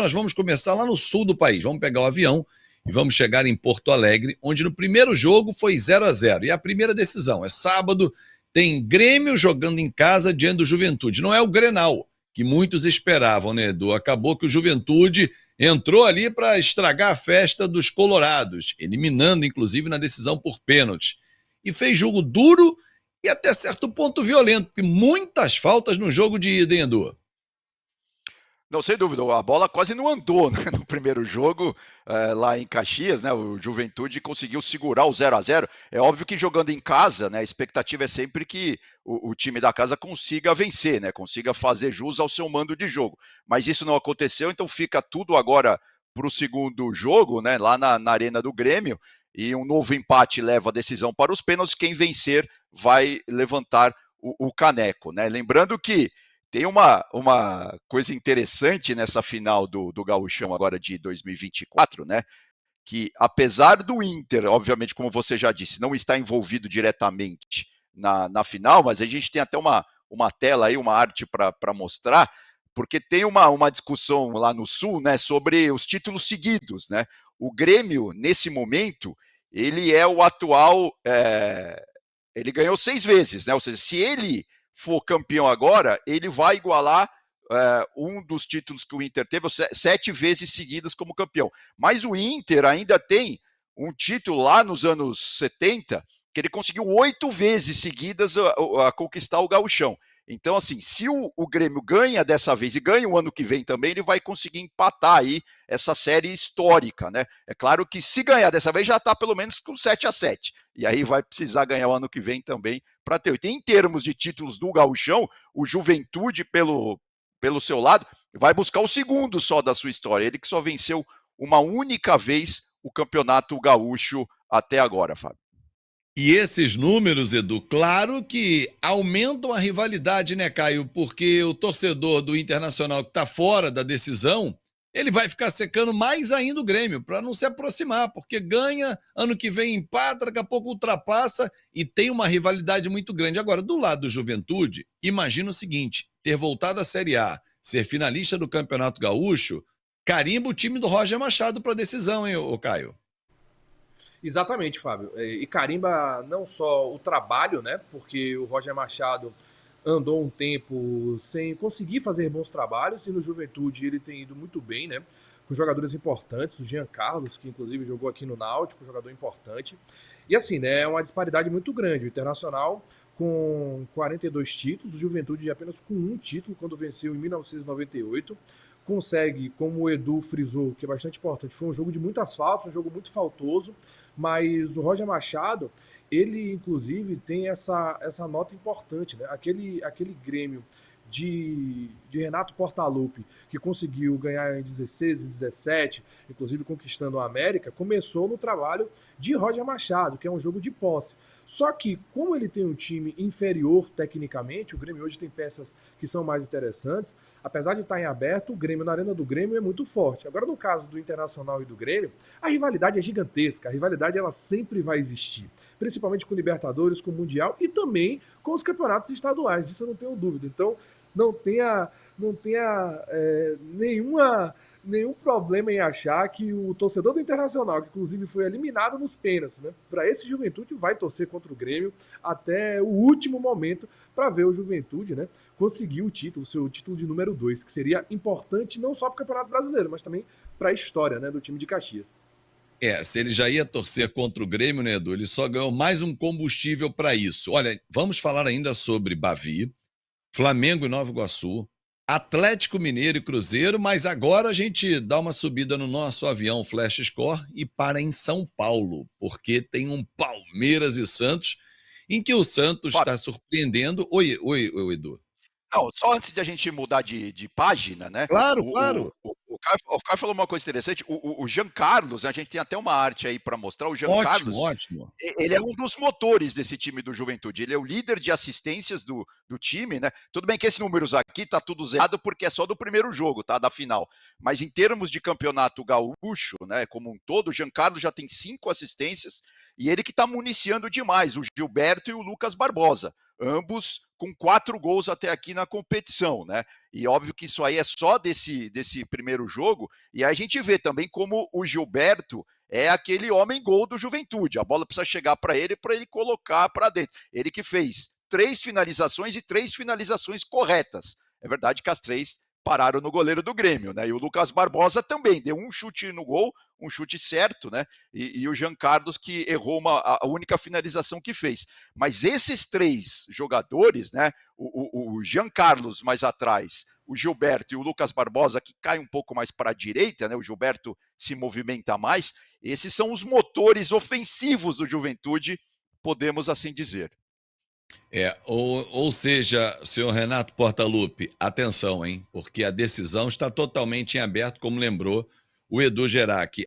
nós vamos começar lá no sul do país. Vamos pegar o avião e vamos chegar em Porto Alegre, onde no primeiro jogo foi 0-0. E a primeira decisão é sábado, tem Grêmio jogando em casa diante do Juventude. Não é o Grenal, que muitos esperavam, né, Edu? Acabou que o Juventude entrou ali para estragar a festa dos colorados, eliminando, inclusive, na decisão por pênalti. E fez jogo duro e até certo ponto violento, porque muitas faltas no jogo de ida, hein, Edu? Não, sem dúvida, a bola quase não andou, né, no primeiro jogo, lá em Caxias, né, o Juventude conseguiu segurar o 0-0. É óbvio que jogando em casa, né, a expectativa é sempre que o time da casa consiga vencer, né, consiga fazer jus ao seu mando de jogo. Mas isso não aconteceu, então fica tudo agora para o segundo jogo, né, lá na Arena do Grêmio, e um novo empate leva a decisão para os pênaltis. Quem vencer vai levantar o caneco, né? Lembrando que tem uma coisa interessante nessa final do Gauchão agora de 2024, né? Que apesar do Inter, obviamente, como você já disse, não estar envolvido diretamente na final, mas a gente tem até uma tela aí, uma arte para mostrar, porque tem uma discussão lá no Sul, né, sobre os títulos seguidos, né? O Grêmio, nesse momento, ele é o atual, ele ganhou 6 vezes, né? Ou seja, se ele for campeão agora, ele vai igualar um dos títulos que o Inter teve, 7 vezes seguidas como campeão. Mas o Inter ainda tem um título lá nos anos 70, que ele conseguiu 8 vezes seguidas a conquistar o gauchão. Então, assim, se o Grêmio ganha dessa vez e ganha o ano que vem também, ele vai conseguir empatar aí essa série histórica, né? É claro que se ganhar dessa vez já está pelo menos com 7-7. E aí vai precisar ganhar o ano que vem também para ter 8. Em termos de títulos do gauchão, o Juventude, pelo seu lado, vai buscar o segundo só da sua história. Ele que só venceu uma única vez o campeonato gaúcho até agora, Fábio. E esses números, Edu, claro que aumentam a rivalidade, né, Caio? Porque o torcedor do Internacional que está fora da decisão, ele vai ficar secando mais ainda o Grêmio, para não se aproximar, porque ganha, ano que vem empata, daqui a pouco ultrapassa e tem uma rivalidade muito grande. Agora, do lado do Juventude, imagina o seguinte: ter voltado à Série A, ser finalista do Campeonato Gaúcho, carimba o time do Roger Machado para a decisão, hein, ô Caio? Exatamente, Fábio. E carimba não só o trabalho, né? Porque o Roger Machado andou um tempo sem conseguir fazer bons trabalhos e no Juventude ele tem ido muito bem, né? Com jogadores importantes, o Jean Carlos, que inclusive jogou aqui no Náutico, jogador importante. E assim, né? É uma disparidade muito grande. O Internacional com 42 títulos, o Juventude apenas com um título, quando venceu em 1998. Consegue, como o Edu frisou, que é bastante importante, foi um jogo de muitas faltas, um jogo muito faltoso, mas o Roger Machado, ele inclusive tem essa nota importante, né? Aquele Grêmio de Renato Portaluppi, que conseguiu ganhar em 16, em 17, inclusive conquistando a América, começou no trabalho de Roger Machado, que é um jogo de posse. Só que, como ele tem um time inferior tecnicamente, o Grêmio hoje tem peças que são mais interessantes, apesar de estar em aberto, o Grêmio, na arena do Grêmio, é muito forte. Agora, no caso do Internacional e do Grêmio, a rivalidade é gigantesca, a rivalidade ela sempre vai existir, principalmente com o Libertadores, com o Mundial e também com os campeonatos estaduais, disso eu não tenho dúvida. Então, não tenha nenhum problema em achar que o torcedor do Internacional, que inclusive foi eliminado nos pênaltis, né, para esse Juventude vai torcer contra o Grêmio até o último momento para ver o Juventude, né, conseguir o título, seu título de número 2, que seria importante não só para o Campeonato Brasileiro, mas também para a história, né, do time de Caxias. Se ele já ia torcer contra o Grêmio, né, Edu? Ele só ganhou mais um combustível para isso. Olha, vamos falar ainda sobre Bavi, Flamengo e Nova Iguaçu, Atlético Mineiro e Cruzeiro, mas agora a gente dá uma subida no nosso avião Flash Score e para em São Paulo, porque tem um Palmeiras e Santos, em que o Santos Fábio, está surpreendendo. Oi, Edu. não, só antes de a gente mudar de página, né? Claro, O, claro. o, o Caio falou uma coisa interessante. O Jean Carlos, a gente tem até uma arte aí para mostrar. O Jean Ótimo, Carlos, ótimo. ele é um dos motores desse time do Juventude. Ele é o líder de assistências do time, né? Tudo bem que esses números aqui tá tudo zerado porque é só do primeiro jogo, tá? Da final. Mas em termos de campeonato gaúcho, né? Como um todo, o Jean Carlos já tem 5 assistências e ele que tá municiando demais o Gilberto e o Lucas Barbosa. ambos com 4 gols até aqui na competição, né? E óbvio que isso aí é só desse primeiro jogo, e aí a gente vê também como o Gilberto é aquele homem gol do Juventude. A bola precisa chegar para ele colocar para dentro. Ele que fez 3 finalizações e 3 finalizações corretas. É verdade que as 3 pararam no goleiro do Grêmio, né? E o Lucas Barbosa também deu um chute no gol, um chute certo, né? E o Jean Carlos que errou a única finalização que fez. Mas esses 3 jogadores, né? O Jean Carlos mais atrás, o Gilberto e o Lucas Barbosa, que cai um pouco mais para a direita, né? O Gilberto se movimenta mais. Esses são os motores ofensivos do Juventude, podemos assim dizer. Ou seja, senhor Renato Portaluppi, atenção, hein? Porque a decisão está totalmente em aberto, como lembrou o Edu Gerac.